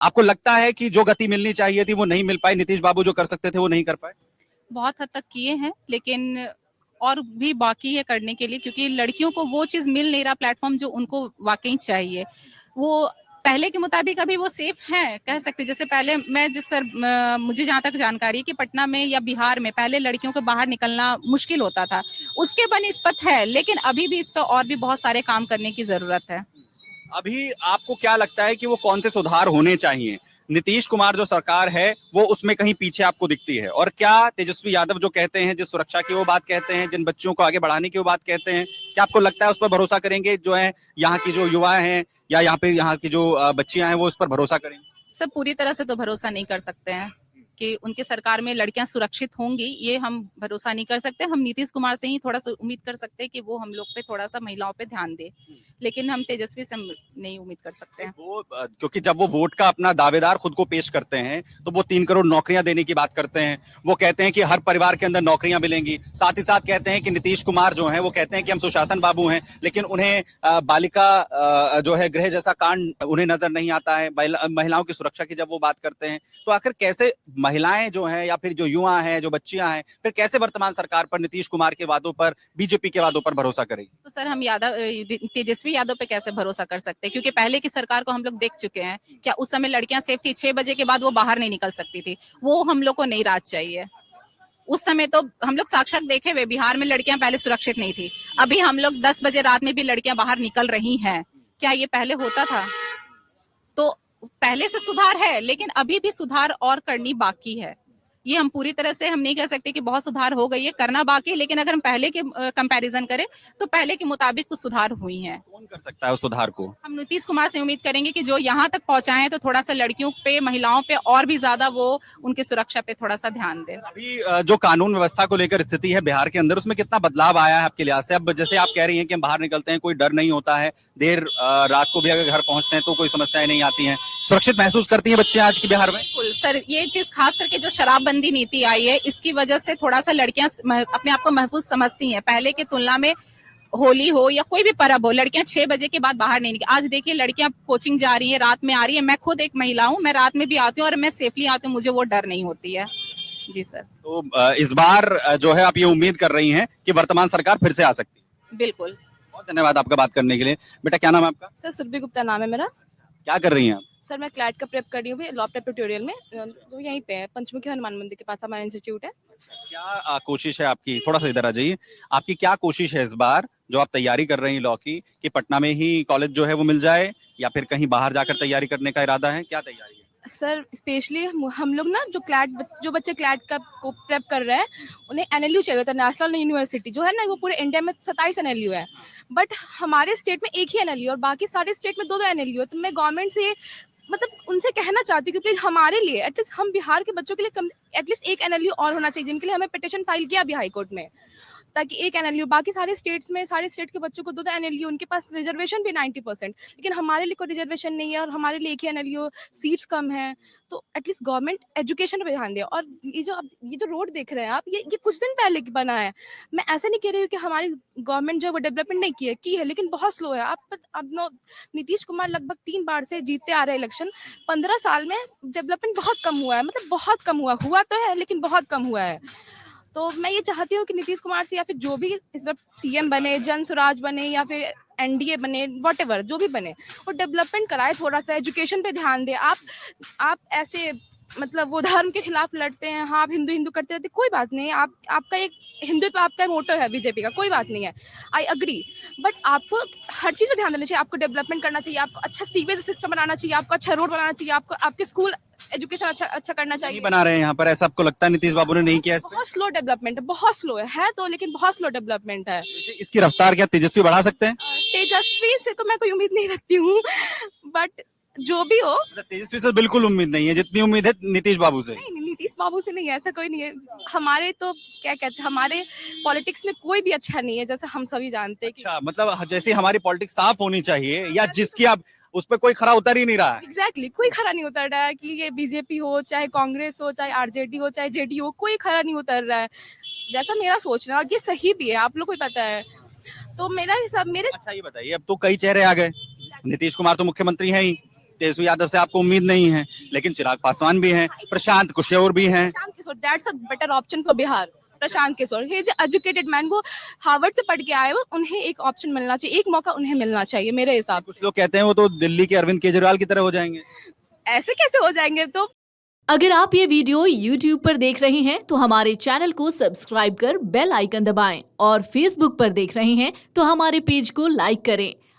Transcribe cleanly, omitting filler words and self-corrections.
आपको लगता है कि जो गति मिलनी चाहिए थी वो नहीं मिल पाई, नीतीश बाबू जो कर सकते थे वो नहीं कर पाए? बहुत हद तक किए हैं, लेकिन और भी बाकी है करने के लिए, क्योंकि लड़कियों को वो चीज मिल नहीं रहा, प्लेटफॉर्म जो उनको वाकई चाहिए। वो पहले के मुताबिक अभी वो सेफ हैं, कह सकते। जैसे पहले मैं मुझे जहां तक जानकारी है कि पटना में या बिहार में पहले लड़कियों को बाहर निकलना मुश्किल होता था, उसके बनिस्बत है, लेकिन अभी भी इस पर और भी बहुत सारे काम करने की जरूरत है। अभी आपको क्या लगता है कि वो कौन से सुधार होने चाहिए? नीतीश कुमार जो सरकार है वो उसमें कहीं पीछे आपको दिखती है, और क्या तेजस्वी यादव जो कहते हैं, जिस सुरक्षा की वो बात कहते हैं, जिन बच्चों को आगे बढ़ाने की वो बात कहते हैं, क्या आपको लगता है उस पर भरोसा करेंगे जो है यहाँ की जो युवा हैं या यहाँ की जो बच्चियां हैं वो उस पर भरोसा करेंगे? सब पूरी तरह से तो भरोसा नहीं कर सकते हैं कि उनके सरकार में लड़कियां सुरक्षित होंगी, ये हम भरोसा नहीं कर सकते। हम नीतीश कुमार से ही थोड़ा सा उम्मीद कर सकते हैं कि वो हम लोग पे थोड़ा सा महिलाओं पे ध्यान दे, लेकिन हम तेजस्वी से नहीं उम्मीद कर सकते हैं। वो क्योंकि जब वो वोट का अपना दावेदार खुद को पेश करते हैं तो वो 3 करोड़ नौकरियां देने की बात करते हैं। वो कहते हैं कि हर परिवार के अंदर नौकरियां मिलेंगी, साथ ही साथ कहते हैं कि नीतीश कुमार जो हैं वो कहते हैं कि हम सुशासन बाबू हैं, लेकिन उन्हें बालिका जो है गृह जैसा कांड उन्हें नजर नहीं आता है। महिलाओं की सुरक्षा की जब वो बात करते हैं तो आखिर कैसे महिलाएं जो हैं या फिर जो युवा हैं, जो बच्चियां हैं, फिर कैसे वर्तमान सरकार पर, नीतीश कुमार के वादों पर, बीजेपी के वादों पर भरोसा करेगी? तो सर, हम तेजस्वी यादव पे कैसे भरोसा कर सकते हैं, क्योंकि पहले की सरकार को हम लोग देख चुके हैं। क्या उस समय लड़कियां सेफ थी? 6 बजे के बाद वो बाहर नहीं निकल सकती थी। वो हम लोग को नहीं राज चाहिए। उस समय तो हम लोग साक्षात देखे हुए, बिहार में लड़कियां पहले सुरक्षित नहीं थी। अभी हम लोग 10 बजे रात में भी लड़कियां बाहर निकल रही हैं। क्या ये पहले होता था? तो पहले से सुधार है, लेकिन अभी भी सुधार और करनी बाकी है। ये हम पूरी तरह से हम नहीं कह सकते कि बहुत सुधार हो गई है, करना बाकी है, लेकिन अगर हम पहले के कंपैरिजन करें तो पहले के मुताबिक कुछ सुधार हुई हैं। कौन कर सकता है उस सुधार को? हम नीतीश कुमार से उम्मीद करेंगे कि जो यहाँ तक पहुंचाए हैं, तो थोड़ा सा लड़कियों पे, महिलाओं पे और भी ज्यादा वो उनकी सुरक्षा पे थोड़ा सा ध्यान दे। अभी जो कानून व्यवस्था को लेकर स्थिति है बिहार के अंदर, उसमें कितना बदलाव आया है आपके लिहाज से? अब जैसे आप कह रही हैं कि हम बाहर निकलते हैं, कोई डर नहीं होता है, देर रात को भी अगर घर पहुंचते हैं तो कोई समस्याएं नहीं आती हैं, सुरक्षित महसूस करती हैं बच्चियां आज की बिहार में? बिल्कुल सर, ये चीज खास करके जो शराबबंदी नीति आई है, इसकी वजह से थोड़ा सा लड़कियां अपने आप को महफूज समझती हैं। पहले की तुलना में होली हो या कोई भी पर्व हो, लड़कियां 6 बजे के बाद बाहर नहीं निकल। आज देखिए लड़कियां कोचिंग जा रही हैं, रात में आ रही है। मैं खुद एक महिला हूँ, मैं रात में भी आती हूँ और मैं सेफली आती हूँ, मुझे वो डर नहीं होती है। जी सर। तो इस बार जो है आप ये उम्मीद कर रही हैं कि वर्तमान सरकार फिर से आ सकती है? बिल्कुल। बहुत धन्यवाद आपका बात करने के लिए। बेटा क्या नाम है आपका? सर सुरभि गुप्ता नाम है मेरा। क्या कर रही हैं आप? सर मैं क्लैट का प्रेप कर रही हूँ लॉ प्रेप ट्यूटोरियल में, जो यहीं पे है, पंचमुखी हनुमान मंदिर के पास हमारा इंस्टीट्यूट है। क्या कोशिश है आपकी? थोड़ा सा इधर आ जाइए। आपकी क्या कोशिश है इस बार जो आप तैयारी कर रही हैं लॉ की, कि पटना में ही कॉलेज जो है वो मिल जाए या फिर कहीं बाहर जाकर तैयारी करने का इरादा है? क्या तैयारी है? सर स्पेशली हम लोग ना जो बच्चे क्लैट का को प्रेप कर रहे हैं, उन्हें एनएलयू चाहिए होता है। नेशनल यूनिवर्सिटी जो है ना, वो पूरे इंडिया में 27 एनएलयू है, बट हमारे स्टेट में एक ही एनएलयू और बाकी सारे स्टेट में 2-2 एनएलयू है। तो मैं गवर्नमेंट से मतलब उनसे कहना चाहती हूँ कि प्लीज हमारे लिए एटलीस्ट, हम बिहार के बच्चों के लिए एटलीस्ट एक एनएलयू और होना चाहिए, जिनके लिए हमें पिटीशन फाइल किया अभी हाई कोर्ट में, ताकि एक एनएलयू, बाकी सारे स्टेट्स में सारे स्टेट के बच्चों को 2-2 एनएलयू, उनके पास रिजर्वेशन भी 90%, लेकिन हमारे लिए कोई रिजर्वेशन नहीं है और हमारे लिए एक ही एनएलयू, सीट्स कम है। तो एटलीस्ट गवर्नमेंट एजुकेशन पे ध्यान दे। और ये जो रोड देख रहे हैं आप, ये कुछ दिन पहले बना है। मैं ऐसे नहीं कह रही हूँ कि हमारी गवर्नमेंट जो है वो डेवलपमेंट नहीं की है, लेकिन बहुत स्लो है। अब नीतीश कुमार लगभग 3 बार से जीतते आ रहे इलेक्शन, 15 साल में डेवलपमेंट बहुत कम हुआ है, मतलब बहुत कम हुआ तो है, लेकिन बहुत कम हुआ है। तो मैं ये चाहती हूँ कि नीतीश कुमार से या फिर जो भी इस बार सीएम बने, जन स्वराज बने या फिर एनडीए बने, व्हाटएवर जो भी बने, वो डेवलपमेंट कराए, थोड़ा सा एजुकेशन पे ध्यान दे। आप ऐसे मतलब वो धर्म के खिलाफ लड़ते हैं, हाँ आप हिंदू करते रहते, कोई बात नहीं, आपका एक हिंदुत्व आपका मोटो है बीजेपी का, कोई बात नहीं है, आई अग्री, बट आपको हर चीज पे ध्यान देना चाहिए। आपको डेवलपमेंट करना चाहिए, आपको अच्छा सीवेज सिस्टम बनाना चाहिए, आपको अच्छा रोड बनाना चाहिए, आपको आपके स्कूल एजुकेशन अच्छा करना चाहिए। नहीं बना रहे हैं यहाँ पर, ऐसा आपको लगता है नीतीश बाबू ने नहीं किया? बहुत स्लो डेवलपमेंट है, बहुत स्लो है तो, लेकिन बहुत स्लो डेवलपमेंट है। इसकी रफ्तार क्या तेजस्वी बढ़ा सकते हैं? तेजस्वी से तो मैं कोई उम्मीद नहीं रखती हूँ, बट जो भी हो। तेजस्वी से बिल्कुल उम्मीद नहीं है जितनी उम्मीद है नीतीश बाबू से? नहीं, नीतीश बाबू से नहीं है, ऐसा कोई नहीं है। हमारे तो क्या कहते हैं, हमारे पॉलिटिक्स में कोई भी अच्छा नहीं है, जैसे हम सभी जानते हैं। अच्छा, मतलब जैसे हमारी पॉलिटिक्स साफ होनी चाहिए, या जिसकी आप उस पर कोई खरा उतर ही नहीं रहा है? एग्जैक्टली, कोई खरा नहीं उतर रहा है, कि ये बीजेपी हो, चाहे कांग्रेस हो, चाहे आरजेडी हो, चाहे जेडीयू हो, कोई खरा नहीं उतर रहा है, जैसा मेरा सोचना। और ये सही भी है, आप लोग को भी पता है। तो मेरा हिसाब, मेरे अच्छा ये बताइए, अब तो कई चेहरे आ गए, नीतीश कुमार तो मुख्यमंत्री हैं ही, तेजस्वी यादव से आपको उम्मीद नहीं है, लेकिन चिराग पासवान भी हैं, प्रशांत किशोर भी हैं। Prashant Kishor, that's a better option for Bihar. Prashant Kishor, he is educated man, वो हार्वर्ड से पढ़ के आए हो, उन्हें एक ऑप्शन मिलना चाहिए, एक मौका उन्हें मिलना चाहिए मेरे हिसाब कुछ लोग कहते हैं वो तो दिल्ली के अरविंद केजरीवाल की तरह हो जाएंगे। से। ऐसे कैसे हो जाएंगे? तो अगर आप ये वीडियो YouTube पर देख रहे हैं तो हमारे चैनल को सब्सक्राइब कर बेल आइकन दबाएं और Facebook पर देख रहे हैं तो हमारे पेज को लाइक करें।